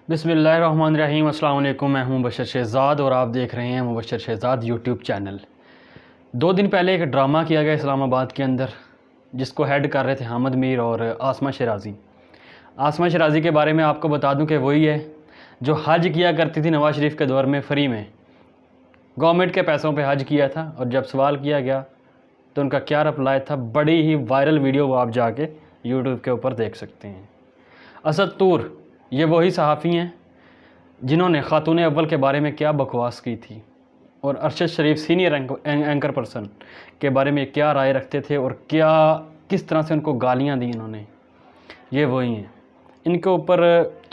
बिस्मिल्लाहिर्रहमानिर्रहीम। अस्सलाम वालेकुम। मैं हूं मुबशर शहज़ाद और आप देख रहे हैं मुबशर शहज़ाद यूट्यूब चैनल। 2 दिन पहले एक ड्रामा किया गया इस्लामाबाद के अंदर, जिसको हेड कर रहे थे हामिद मीर और आसमा शराजी। आसमा शराजी के बारे में आपको बता दूं कि वही है जो हज किया करती थी नवाज़ शरीफ के दौर में, फ्री में गवर्नमेंट के पैसों पे हज किया था। और जब सवाल किया गया तो उनका क्या रिप्लाई था, बड़ी ही वायरल वीडियो वो आप जाके यूट्यूब के ऊपर देख सकते हैं। असद तूर ये वही सहाफ़ी हैं जिन्होंने ख़ातून अव्वल के बारे में क्या बकवास की थी और अरशद शरीफ सीनियर एंकर पर्सन के बारे में क्या राय रखते थे और किस तरह से उनको गालियां दी इन्होंने, ये वही हैं। इनके ऊपर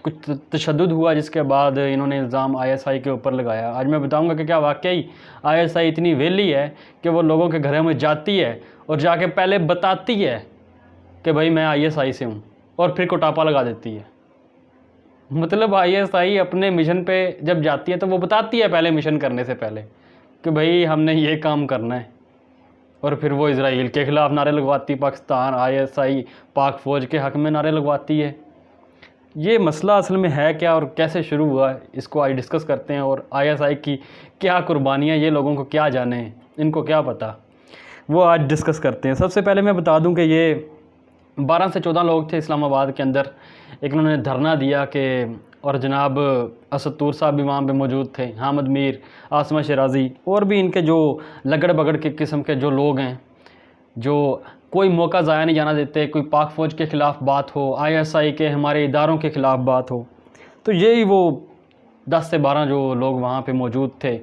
कुछ तशद्दुद हुआ जिसके बाद इन्होंने इल्ज़ाम ISI के ऊपर लगाया। आज मैं बताऊंगा कि क्या वाकई ISI इतनी वेली है कि वो लोगों के घरों में जाती है और जाके पहले बताती है कि भाई मैं ISI से हूँ और फिर कोटापा लगा देती है। मतलब ISI अपने मिशन पे जब जाती है तो वो बताती है पहले मिशन करने से पहले कि भाई हमने ये काम करना है, और फिर वो इज़राइल के ख़िलाफ़ नारे लगवाती, पाकिस्तान ISI पाक फ़ौज के हक़ में नारे लगवाती है। ये मसला असल में है क्या और कैसे शुरू हुआ है, इसको आज डिस्कस करते हैं। और ISI की क्या कुर्बानियाँ, ये लोगों को क्या जाने हैं, इनको क्या पता, वो आज डिस्कस करते हैं। सबसे पहले मैं बता दूं कि ये 12 से 14 लोग थे इस्लामाबाद के अंदर। एक उन्होंने धरना दिया कि, और जनाब असद तूर साहब भी वहाँ पे मौजूद थे, हामिद मीर, आसमा शराजी और भी इनके जो लगड़ बगड़ के किस्म के जो लोग हैं, जो कोई मौका ज़ाया नहीं जाना देते। कोई पाक फ़ौज के ख़िलाफ़ बात हो, ISI के हमारे इदारों के ख़िलाफ़ बात हो, तो यही वो 10 से 12 जो लोग वहाँ पे मौजूद थे।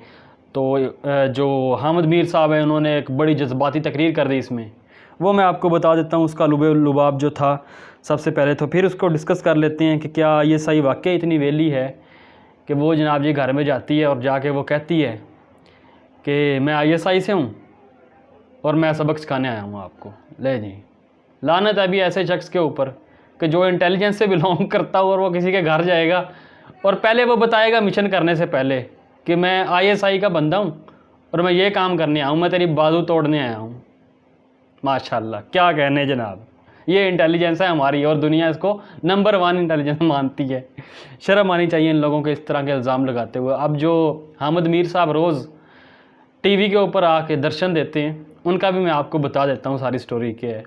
तो जो हामिद मीर साहब हैं उन्होंने एक बड़ी जज्बाती तकरीर कर दी इसमें, वो मैं आपको बता देता हूँ उसका लुबाब जो था सबसे पहले। तो फिर उसको डिस्कस कर लेते हैं कि क्या ISI वाकई इतनी वेली है कि वो जनाब जी घर में जाती है और जाके वो कहती है कि मैं ISI से हूँ और मैं सबक सिखाने आया हूँ आपको। ले जी, लानत है भी ऐसे शख्स के ऊपर कि जो इंटेलिजेंस से बिलोंग करता हो और वो किसी के घर जाएगा और पहले वो बताएगा मिशन करने से पहले कि मैं ISI का बंदा हूँ और मैं ये काम करने आया हूँ, मैं तेरी बाजू तोड़ने आया हूँ। माशाल्लाह, क्या कहने जनाब, ये इंटेलिजेंस है हमारी और दुनिया इसको नंबर 1 इंटेलिजेंस मानती है। शर्म आनी चाहिए इन लोगों को इस तरह के इल्ज़ाम लगाते हुए। अब जो हामिद मीर साहब रोज़ टीवी के ऊपर आके दर्शन देते हैं, उनका भी मैं आपको बता देता हूँ सारी स्टोरी क्या है।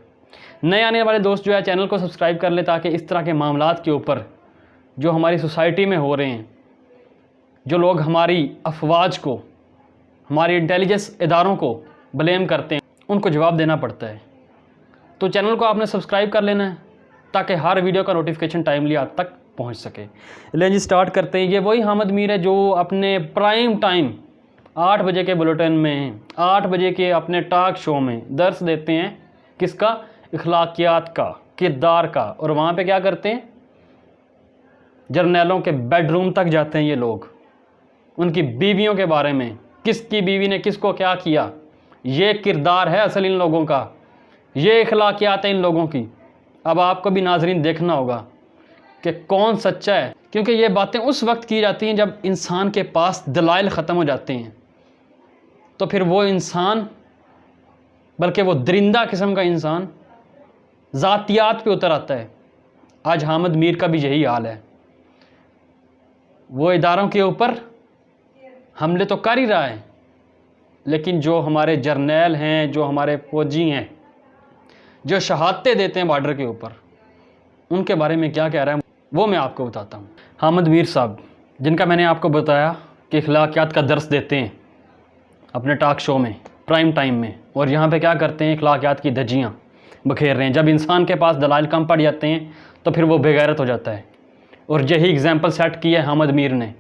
नए आने वाले दोस्त जो है चैनल को सब्सक्राइब कर ले, ताकि इस तरह के मामलात के ऊपर जो हमारी सोसाइटी में हो रहे हैं, जो लोग हमारी अफवाज को, हमारी इंटेलिजेंस इदारों को ब्लेम करते हैं, उनको जवाब देना पड़ता है। तो चैनल को आपने सब्सक्राइब कर लेना है ताकि हर वीडियो का नोटिफिकेशन टाइमली आप तक पहुंच सके। लेकिन जी स्टार्ट करते हैं। ये वही हामिद मीर है जो अपने प्राइम टाइम 8 बजे के बुलेटिन में, 8 बजे के अपने टॉक शो में दर्स देते हैं किसका, इखलाकियात का, किरदार का। और वहाँ पे क्या करते हैं, जर्नैलों के बेडरूम तक जाते हैं ये लोग, उनकी बीवियों के बारे में, किसकी बीवी ने किसको क्या किया। ये किरदार है असल इन लोगों का, ये इखलाकियात है इन लोगों की। अब आपको भी नाजरीन देखना होगा कि कौन सच्चा है, क्योंकि ये बातें उस वक्त की जाती हैं जब इंसान के पास दलाइल ख़त्म हो जाते हैं। तो फिर वो इंसान, बल्कि वो दरिंदा किस्म का इंसान ज़ातियात पे उतर आता है। आज हामिद मीर का भी यही हाल है। वो इदारों के ऊपर हमले तो कर ही रहा है, लेकिन जो हमारे जर्नैल हैं, जो हमारे फौजी हैं, जो शहादतें देते हैं बॉर्डर के ऊपर, उनके बारे में क्या कह रहा है वो मैं आपको बताता हूँ। हामिद मीर साहब, जिनका मैंने आपको बताया कि इखलाकियात का दर्स देते हैं अपने टॉक शो में प्राइम टाइम में, और यहाँ पे क्या करते हैं, इखलाकियात की धज्जियाँ बखेर रहे हैं। जब इंसान के पास दलाइल कम पड़ जाते हैं तो फिर वो बेगैरत हो जाता है। और यही एग्जाम्पल सेट की है हामिद मीर ने।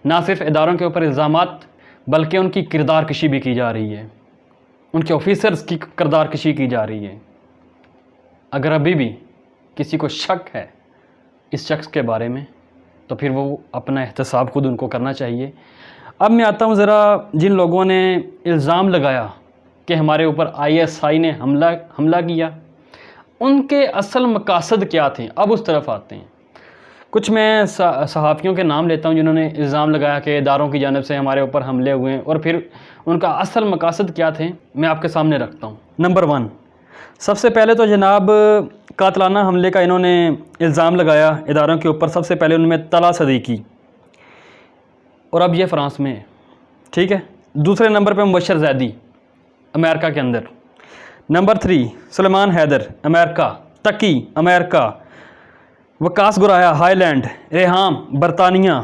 ना सिर्फ इदारों के ऊपर इल्ज़ामात, बल्कि उनकी किरदार कशी भी की जा रही है, उनके ऑफिसर्स की किरदार कशी की जा रही है। अगर अभी भी किसी को शक है इस शख्स के बारे में तो फिर वो अपना एहतसाब खुद उनको करना चाहिए। अब मैं आता हूँ ज़रा जिन लोगों ने इल्ज़ाम लगाया कि हमारे ऊपर ISI ने हमला किया, उनके असल मकासद क्या थे, अब उस तरफ आते हैं। कुछ मैं सहाफ़ियों के नाम लेता हूँ जिन्होंने इल्ज़ाम लगाया कि इदारों की जानिब से हमारे ऊपर हमले हुए हैं, और फिर उनका असल मकासद क्या थे मैं आपके सामने रखता हूँ। नंबर 1, सबसे पहले तो जनाब कातलाना हमले का इन्होंने इल्ज़ाम लगाया इदारों के ऊपर। सबसे पहले उनमें तला सदीकी, और अब ये फ़्रांस में है, ठीक है। दूसरे नंबर पे मुबशर ज़ैदी अमेरिका के अंदर। Number 3 Sulaiman Haider America, Taqi America, Waqas Goraya Holland, Reham बरतानिया,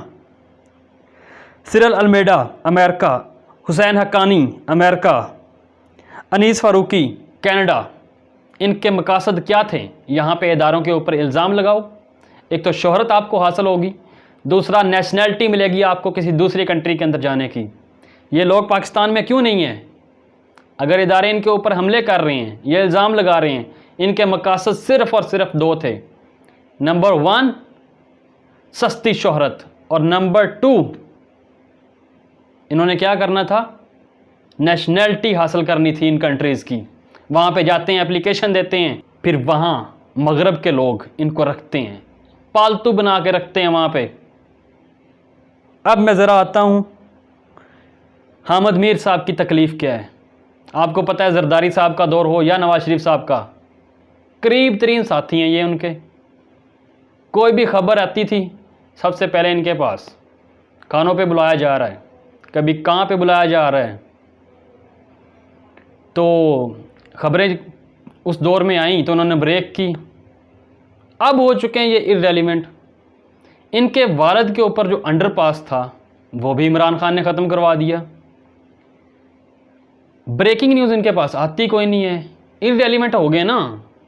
Cyril Almeida America, Husain Haqqani America, Anis Farooqui Canada. इनके मकासद क्या थे? यहाँ पे इदारों के ऊपर इल्ज़ाम लगाओ, एक तो शोहरत आपको हासिल होगी, दूसरा नेशनैलिटी मिलेगी आपको किसी दूसरी कंट्री के अंदर जाने की। ये लोग पाकिस्तान में क्यों नहीं हैं? अगर इदारे इनके ऊपर हमले कर रहे हैं, ये इल्ज़ाम लगा रहे हैं, इनके मकासद सिर्फ़ और सिर्फ 2 थे। नंबर 1 सस्ती शोहरत, और नंबर 2 इन्होंने क्या करना था? नेशनैलिटी हासिल करनी थी इन कंट्रीज़ की। वहाँ पे जाते हैं, एप्लीकेशन देते हैं, फिर वहाँ मगरब के लोग इनको रखते हैं, पालतू बना के रखते हैं वहाँ पे। अब मैं ज़रा आता हूँ हामिद मीर साहब की तकलीफ़ क्या है। आपको पता है जरदारी साहब का दौर हो या नवाज शरीफ साहब का, करीब तरीन साथी हैं ये उनके। कोई भी खबर आती थी सबसे पहले इनके पास, खानों पे बुलाया जा रहा है, कभी कहाँ पे बुलाया जा रहा है। तो ख़बरें उस दौर में आई तो उन्होंने ब्रेक की, अब हो चुके हैं ये इररेलेवेंट। इनके वालिद के ऊपर जो अंडरपास था वो भी इमरान खान ने ख़त्म करवा दिया। ब्रेकिंग न्यूज़ इनके पास आती कोई नहीं है, इररेलेवेंट हो गए ना।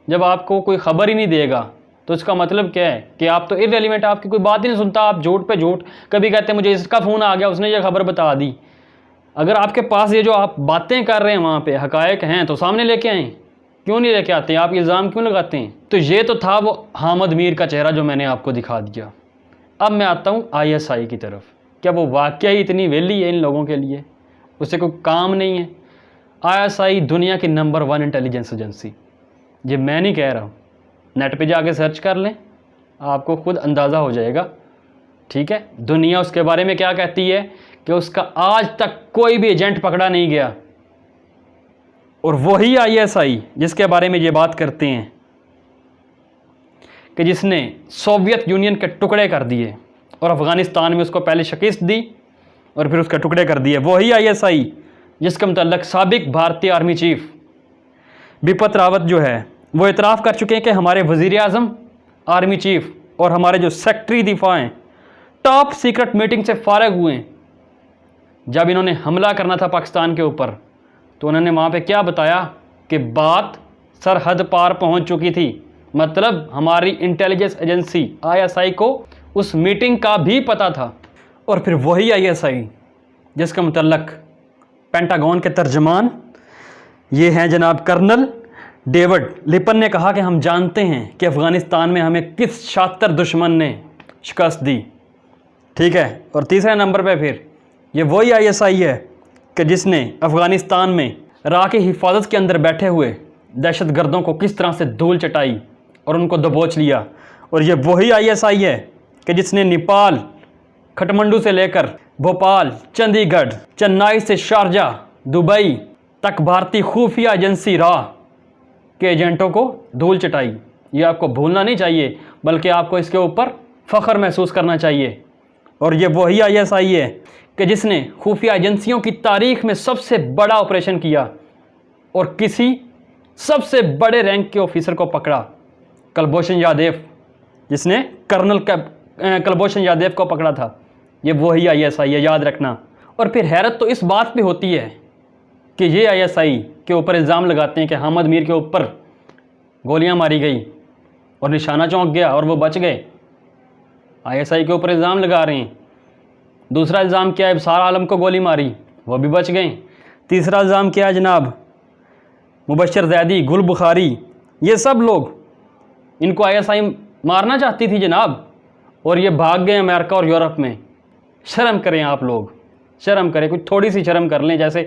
जब आपको कोई ख़बर ही नहीं देगा तो इसका मतलब क्या है कि आप तो इररेलेवेंट, आपकी कोई बात ही नहीं सुनता, आप झूठ पे झूठ। कभी कहते हैं मुझे इसका फ़ोन आ गया, उसने ये खबर बता दी। अगर आपके पास ये जो आप बातें कर रहे हैं वहाँ पे हकायक हैं तो सामने लेके आएँ, क्यों नहीं लेके आते? आप इल्ज़ाम क्यों लगाते हैं? तो ये तो था वो हामिद मीर का चेहरा जो मैंने आपको दिखा दिया। अब मैं आता हूँ ISI की तरफ। क्या वो वाकई ही इतनी वेली है इन लोगों के लिए? उससे कोई काम नहीं है? ISI दुनिया की नंबर 1 इंटेलिजेंस एजेंसी, ये मैं नहीं कह रहा हूँ, नेट पे जाके सर्च कर लें, आपको खुद अंदाज़ा हो जाएगा, ठीक है। दुनिया उसके बारे में क्या कहती है कि उसका आज तक कोई भी एजेंट पकड़ा नहीं गया। और वही ISI जिसके बारे में ये बात करते हैं कि जिसने सोवियत यूनियन के टुकड़े कर दिए और अफ़गानिस्तान में उसको पहले शिकस्त दी और फिर उसके टुकड़े कर दिए, वही ISI जिसके मुतल्लिक़ साबिक भारतीय आर्मी चीफ बिपिन रावत जो है वो इतराफ़ कर चुके हैं कि हमारे वज़ीर आज़म, आर्मी चीफ और हमारे जो सेक्रेटरी दिफा हैं टॉप सीक्रेट मीटिंग से फ़ारिग हुए हैं। जब इन्होंने हमला करना था पाकिस्तान के ऊपर तो उन्होंने वहाँ पे क्या बताया कि बात सरहद पार पहुँच चुकी थी। मतलब हमारी इंटेलिजेंस एजेंसी ISI को उस मीटिंग का भी पता था। और फिर वही ISI जिसके मुतल्लिक़ पेंटागन के तर्जमान ये हैं जनाब कर्नल डेविड लिपन ने कहा कि हम जानते हैं कि अफ़गानिस्तान में हमें किस शातिर दुश्मन ने शिकस्त दी, ठीक है। और तीसरे नंबर पे फिर ये वही ISI है कि जिसने अफ़गानिस्तान में राह की हिफाजत के अंदर बैठे हुए दहशत गर्दों को किस तरह से धूल चटाई और उनको दबोच लिया। और ये वही ISI है कि जिसने नेपाल खटमंडू से लेकर भोपाल, चंडीगढ़, चेन्नई से शारजा, दुबई तक भारतीय खुफिया एजेंसी राह के एजेंटों को धूल चटाई। ये आपको भूलना नहीं चाहिए, बल्कि आपको इसके ऊपर फ़ख्र महसूस करना चाहिए। और ये वही ISI है कि जिसने खुफिया एजेंसियों की तारीख़ में सबसे बड़ा ऑपरेशन किया और किसी सबसे बड़े रैंक के ऑफिसर को पकड़ा, कुलभूषण यादव, जिसने कर्नल कुलभूषण यादव को पकड़ा था। ये वही ISI है, याद रखना। और फिर हैरत तो इस बात पे होती है कि ये ISI के ऊपर इल्ज़ाम लगाते हैं कि हामिद मीर के ऊपर गोलियां मारी गई और निशाना चौंक गया और वो बच गए। ISI के ऊपर इल्ज़ाम लगा रहे हैं। दूसरा इल्ज़ाम क्या है? सारा आलम को गोली मारी, वो भी बच गए। तीसरा इल्ज़ाम क्या है जनाब? मुबशर ज़ैदी, गुल बुखारी, ये सब लोग इनको ISI मारना चाहती थी जनाब, और ये भाग गए अमेरिका और यूरोप में। शर्म करें आप लोग, शर्म करें, कुछ थोड़ी सी शर्म कर लें। जैसे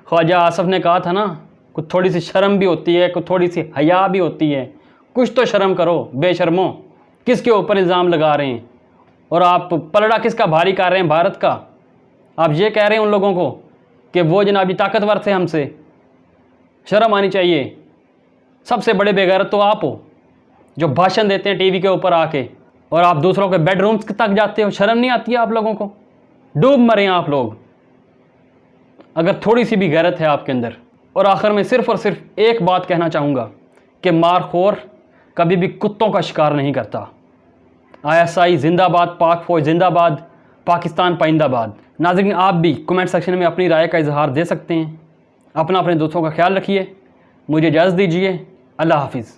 ख्वाजा आसफ़ ने कहा था ना, कुछ थोड़ी सी शर्म भी होती है, कुछ थोड़ी सी हया भी होती है। कुछ तो शर्म करो बेशर्मों, किसके ऊपर इल्ज़ाम लगा रहे हैं और आप पलड़ा किसका भारी कर रहे हैं? भारत का। आप ये कह रहे हैं उन लोगों को कि वो जनाब जी ताकतवर थे हमसे। शर्म आनी चाहिए। सबसे बड़े बेगैरत तो आप हो। जो भाषण देते हैं टीवी के ऊपर आके, और आप दूसरों के बेडरूम्स तक जाते हो। शर्म नहीं आती है आप लोगों को? डूब मरे आप लोग अगर थोड़ी सी भी गैरत है आपके अंदर। और आखिर में सिर्फ़ और सिर्फ एक बात कहना चाहूँगा कि मारखोर कभी भी कुत्तों का शिकार नहीं करता। ISI जिंदाबाद, पाक फौज जिंदाबाद, पाकिस्तान पाइंदाबाद। नाज़रीन, आप भी कमेंट सेक्शन में अपनी राय का इजहार दे सकते हैं। अपने दोस्तों का ख्याल रखिए। मुझे इजाज़त दीजिए। अल्लाह हाफिज़।